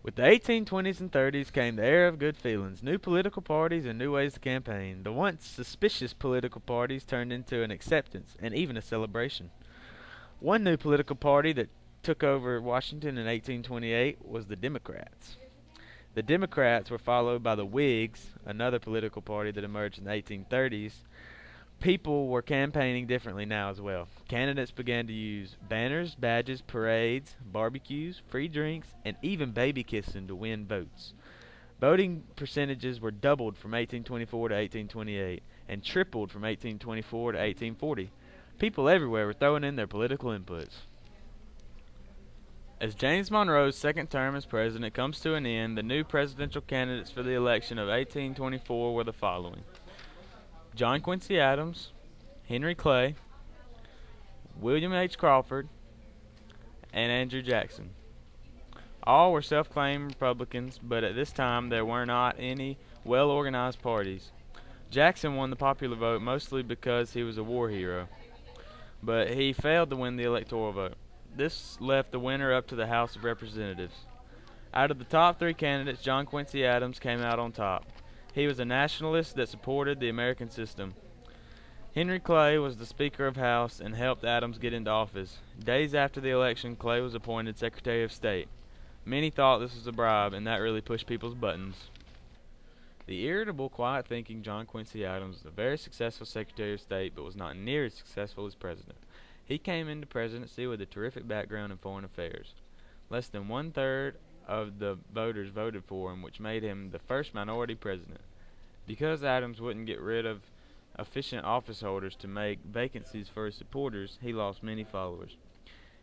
With the 1820s and 30s came the era of good feelings, new political parties, and new ways to campaign. The once suspicious political parties turned into an acceptance and even a celebration. One new political party that took over Washington in 1828 was the Democrats. The Democrats were followed by the Whigs, another political party that emerged in the 1830s. People were campaigning differently now as well. Candidates began to use banners, badges, parades, barbecues, free drinks, and even baby kissing to win votes. Voting percentages were doubled from 1824 to 1828 and tripled from 1824 to 1840. People everywhere were throwing in their political inputs. As James Monroe's second term as president comes to an end, the new presidential candidates for the election of 1824 were the following: John Quincy Adams, Henry Clay, William H. Crawford, and Andrew Jackson. All were self-claimed Republicans, but at this time there were not any well-organized parties. Jackson won the popular vote mostly because he was a war hero, but he failed to win the electoral vote. This left the winner up to the House of Representatives. Out of the top three candidates, John Quincy Adams came out on top. He was a nationalist that supported the American system. Henry Clay was the Speaker of House and helped Adams get into office. Days after the election, Clay was appointed Secretary of State. Many thought this was a bribe, and that really pushed people's buttons. The irritable, quiet-thinking John Quincy Adams was a very successful Secretary of State, but was not near as successful as President. He came into presidency with a terrific background in foreign affairs. Less than one-third of the voters voted for him, which made him the first minority president. Because Adams wouldn't get rid of efficient office holders to make vacancies for his supporters, he lost many followers.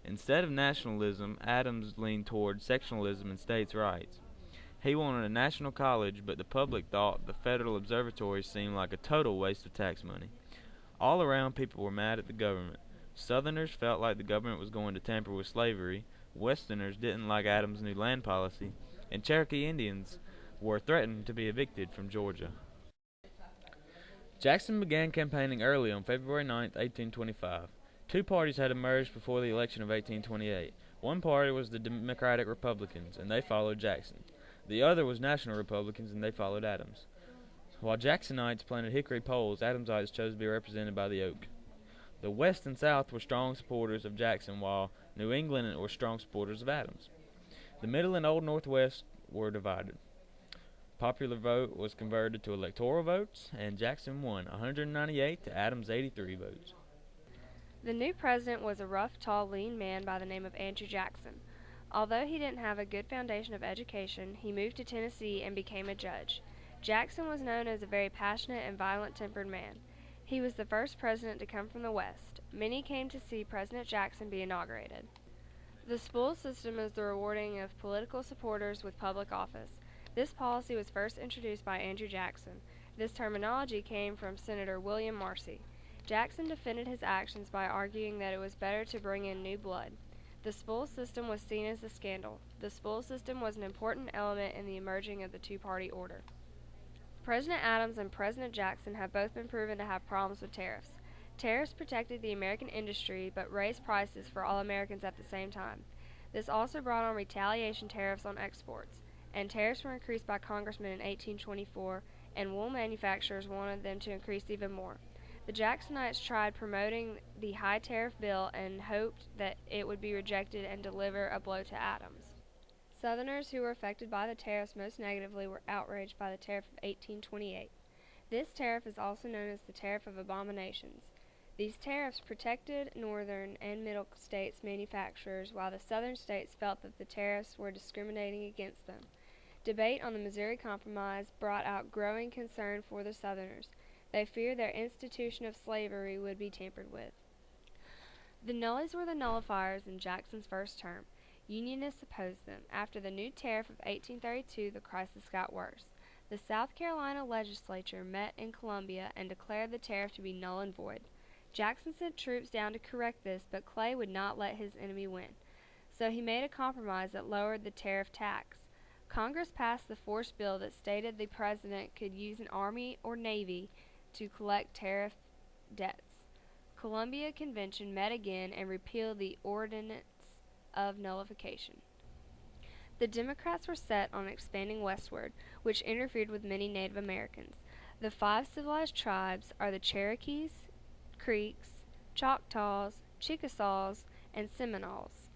Instead of nationalism, Adams leaned toward sectionalism and states' rights. He wanted a national college, but the public thought the federal observatories seemed like a total waste of tax money. All around, people were mad at the government. Southerners felt like the government was going to tamper with slavery, Westerners didn't like Adams' new land policy, and Cherokee Indians were threatened to be evicted from Georgia. Jackson began campaigning early on February 9, 1825. Two parties had emerged before the election of 1828. One party was the Democratic Republicans, and they followed Jackson. The other was National Republicans, and they followed Adams. While Jacksonites planted hickory poles, Adamsites chose to be represented by the oak. The West and South were strong supporters of Jackson, while New England were strong supporters of Adams. The Middle and Old Northwest were divided. Popular vote was converted to electoral votes, and Jackson won 198 to Adams' 83 votes. The new president was a rough, tall, lean man by the name of Andrew Jackson. Although he didn't have a good foundation of education, he moved to Tennessee and became a judge. Jackson was known as a very passionate and violent-tempered man. He was the first president to come from the West. Many came to see President Jackson be inaugurated. The spool system is the rewarding of political supporters with public office. This policy was first introduced by Andrew Jackson. This terminology came from Senator William Marcy. Jackson defended his actions by arguing that it was better to bring in new blood. The spool system was seen as a scandal. The spool system was an important element in the emerging of the two-party order. President Adams and President Jackson have both been proven to have problems with tariffs. Tariffs protected the American industry but raised prices for all Americans at the same time. This also brought on retaliation tariffs on exports, and tariffs were increased by congressmen in 1824, and wool manufacturers wanted them to increase even more. The Jacksonites tried promoting the high tariff bill and hoped that it would be rejected and deliver a blow to Adams. Southerners who were affected by the tariffs most negatively were outraged by the tariff of 1828. This tariff is also known as the Tariff of Abominations. These tariffs protected northern and middle states' manufacturers, while the southern states felt that the tariffs were discriminating against them. Debate on the Missouri Compromise brought out growing concern for the Southerners. They feared their institution of slavery would be tampered with. The Nullies were the nullifiers in Jackson's first term. Unionists opposed them. After the new tariff of 1832, the crisis got worse. The South Carolina legislature met in Columbia and declared the tariff to be null and void. Jackson sent troops down to correct this, but Clay would not let his enemy win. So he made a compromise that lowered the tariff tax. Congress passed the force bill that stated the president could use an army or navy to collect tariff debts. Columbia Convention met again and repealed the Ordinance of Nullification. The Democrats were set on expanding westward, which interfered with many Native Americans. The 5 civilized tribes are the Cherokees, Creeks, Choctaws, Chickasaws, and Seminoles.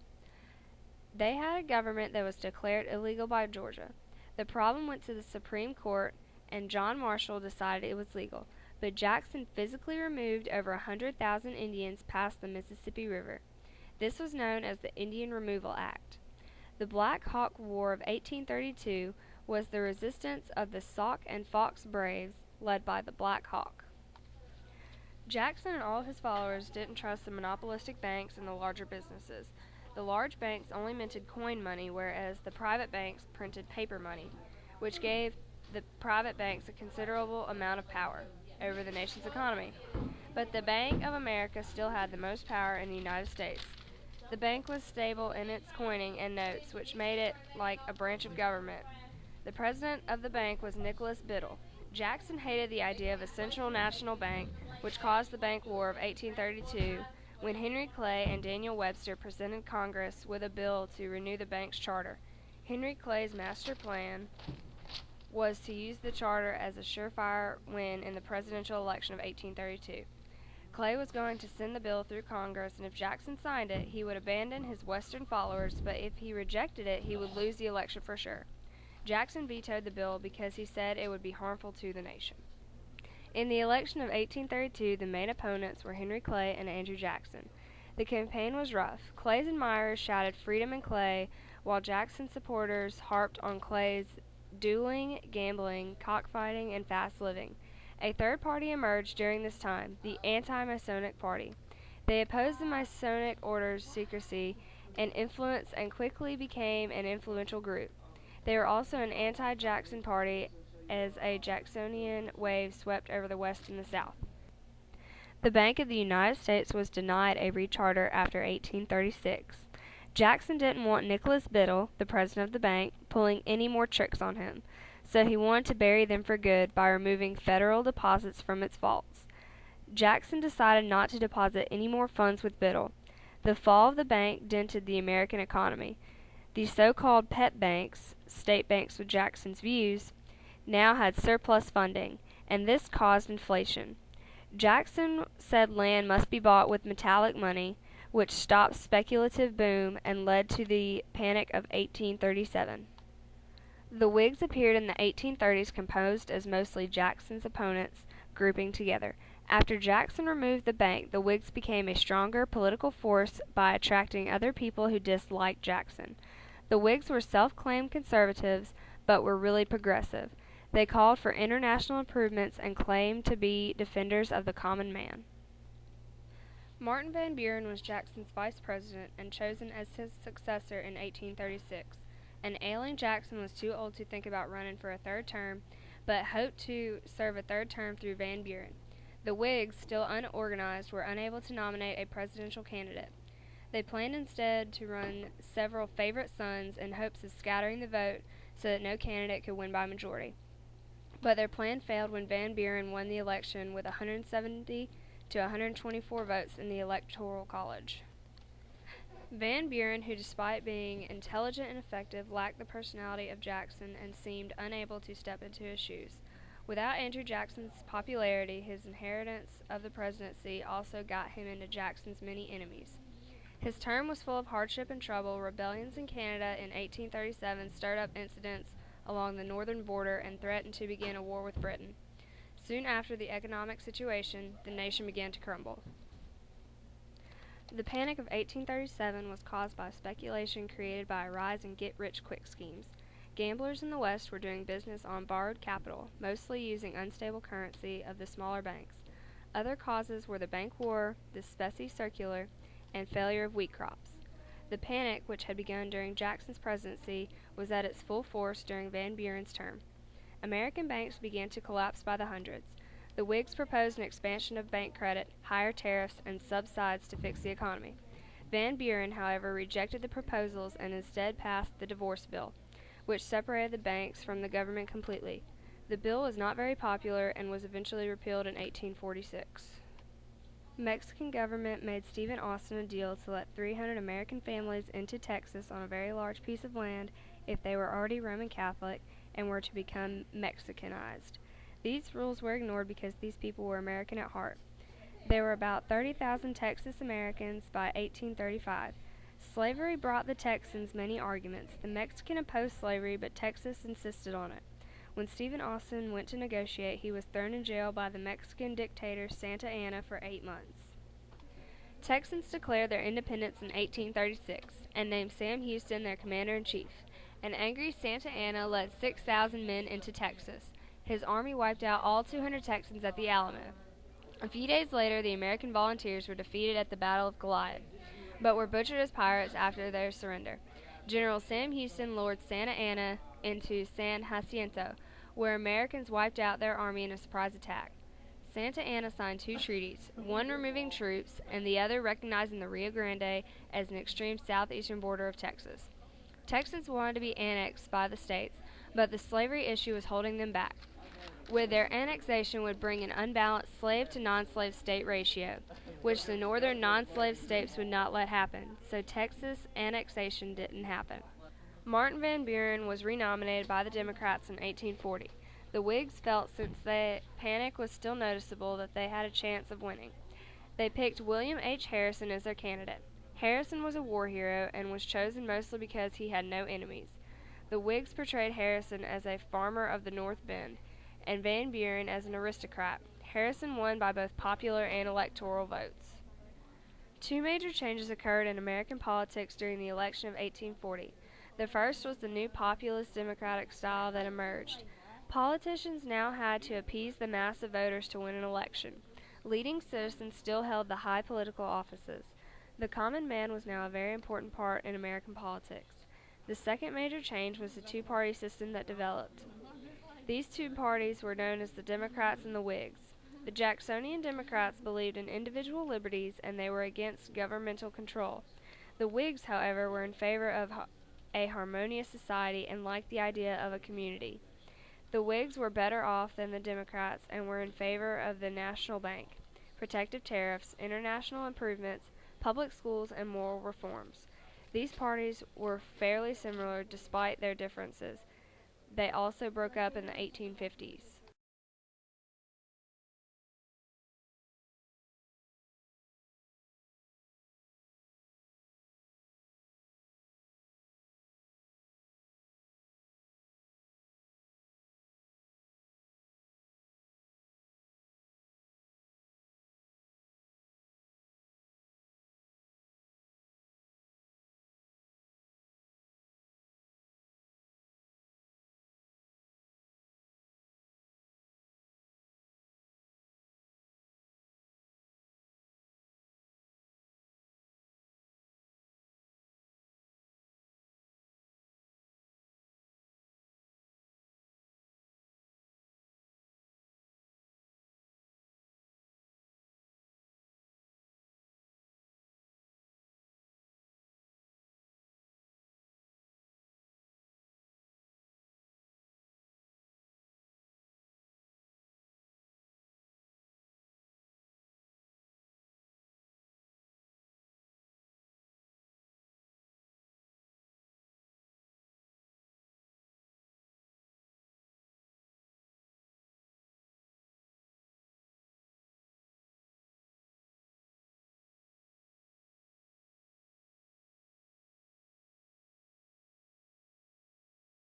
They had a government that was declared illegal by Georgia. The problem went to the Supreme Court, and John Marshall decided it was legal, but Jackson physically removed over 100,000 Indians past the Mississippi River. This was known as the Indian Removal Act. The Black Hawk War of 1832 was the resistance of the Sauk and Fox Braves, led by the Black Hawk. Jackson and all his followers didn't trust the monopolistic banks and the larger businesses. The large banks only minted coin money, whereas the private banks printed paper money, which gave the private banks a considerable amount of power over the nation's economy. But the Bank of America still had the most power in the United States. The bank was stable in its coining and notes, which made it like a branch of government. The president of the bank was Nicholas Biddle. Jackson hated the idea of a central national bank, which caused the Bank War of 1832, when Henry Clay and Daniel Webster presented Congress with a bill to renew the bank's charter. Henry Clay's master plan was to use the charter as a surefire win in the presidential election of 1832. Clay was going to send the bill through Congress, and if Jackson signed it, he would abandon his Western followers, but if he rejected it, he would lose the election for sure. Jackson vetoed the bill because he said it would be harmful to the nation. In the election of 1832, the main opponents were Henry Clay and Andrew Jackson. The campaign was rough. Clay's admirers shouted "Freedom" and Clay, while Jackson's supporters harped on Clay's dueling, gambling, cockfighting, and fast living. A third party emerged during this time, the Anti-Masonic Party. They opposed the Masonic order's secrecy and influence and quickly became an influential group. They were also an anti-Jackson party as a Jacksonian wave swept over the West and the South. The Bank of the United States was denied a recharter after 1836. Jackson didn't want Nicholas Biddle, the president of the bank, pulling any more tricks on him, so he wanted to bury them for good by removing federal deposits from its vaults. Jackson decided not to deposit any more funds with Biddle. The fall of the bank dented the American economy. The so-called pet banks, state banks with Jackson's views, now had surplus funding, and this caused inflation. Jackson said land must be bought with metallic money, which stopped speculative boom and led to the Panic of 1837. The Whigs appeared in the 1830s composed as mostly Jackson's opponents grouping together. After Jackson removed the bank, the Whigs became a stronger political force by attracting other people who disliked Jackson. The Whigs were self-claimed conservatives, but were really progressive. They called for international improvements and claimed to be defenders of the common man. Martin Van Buren was Jackson's vice president and chosen as his successor in 1836. An ailing Jackson was too old to think about running for a third term, but hoped to serve a third term through Van Buren. The Whigs, still unorganized, were unable to nominate a presidential candidate. They planned instead to run several favorite sons in hopes of scattering the vote so that no candidate could win by majority. But their plan failed when Van Buren won the election with 170 to 124 votes in the Electoral College. Van Buren, who despite being intelligent and effective, lacked the personality of Jackson and seemed unable to step into his shoes. Without Andrew Jackson's popularity, his inheritance of the presidency also got him into Jackson's many enemies. His term was full of hardship and trouble. Rebellions in Canada in 1837 stirred up incidents along the northern border and threatened to begin a war with Britain. Soon after the economic situation, the nation began to crumble. The Panic of 1837 was caused by speculation created by a rise in get-rich-quick schemes. Gamblers in the West were doing business on borrowed capital, mostly using unstable currency of the smaller banks. Other causes were the bank war, the Specie Circular, and failure of wheat crops. The panic, which had begun during Jackson's presidency, was at its full force during Van Buren's term. American banks began to collapse by the hundreds. The Whigs proposed an expansion of bank credit, higher tariffs, and subsidies to fix the economy. Van Buren, however, rejected the proposals and instead passed the divorce bill, which separated the banks from the government completely. The bill was not very popular and was eventually repealed in 1846. Mexican government made Stephen Austin a deal to let 300 American families into Texas on a very large piece of land if they were already Roman Catholic and were to become Mexicanized. These rules were ignored because these people were American at heart. There were about 30,000 Texas Americans by 1835. Slavery brought the Texans many arguments. The Mexican opposed slavery, but Texas insisted on it. When Stephen Austin went to negotiate, he was thrown in jail by the Mexican dictator Santa Anna for 8 months. Texans declared their independence in 1836 and named Sam Houston their commander-in-chief. An angry Santa Anna led 6,000 men into Texas. His army wiped out all 200 Texans at the Alamo. A few days later, the American volunteers were defeated at the Battle of Goliad, but were butchered as pirates after their surrender. General Sam Houston lured Santa Anna into San Jacinto, where Americans wiped out their army in a surprise attack. Santa Anna signed 2 treaties, one removing troops and the other recognizing the Rio Grande as an extreme southeastern border of Texas. Texans wanted to be annexed by the states, but the slavery issue was holding them back. With their annexation would bring an unbalanced slave to non-slave state ratio, which the northern non-slave states would not let happen, so Texas annexation didn't happen. Martin Van Buren was renominated by the Democrats in 1840. The Whigs felt, since the panic was still noticeable, that they had a chance of winning. They picked William H. Harrison as their candidate. Harrison was a war hero and was chosen mostly because he had no enemies. The Whigs portrayed Harrison as a farmer of the North Bend, and Van Buren as an aristocrat. Harrison won by both popular and electoral votes. 2 major changes occurred in American politics during the election of 1840. The first was the new populist democratic style that emerged. Politicians now had to appease the mass of voters to win an election. Leading citizens still held the high political offices. The common man was now a very important part in American politics. The second major change was the 2-party system that developed. These 2 parties were known as the Democrats and the Whigs. The Jacksonian Democrats believed in individual liberties and they were against governmental control. The Whigs, however, were in favor of a harmonious society and liked the idea of a community. The Whigs were better off than the Democrats and were in favor of the national bank, protective tariffs, international improvements, public schools, and moral reforms. These parties were fairly similar despite their differences. They also broke up in the 1850s.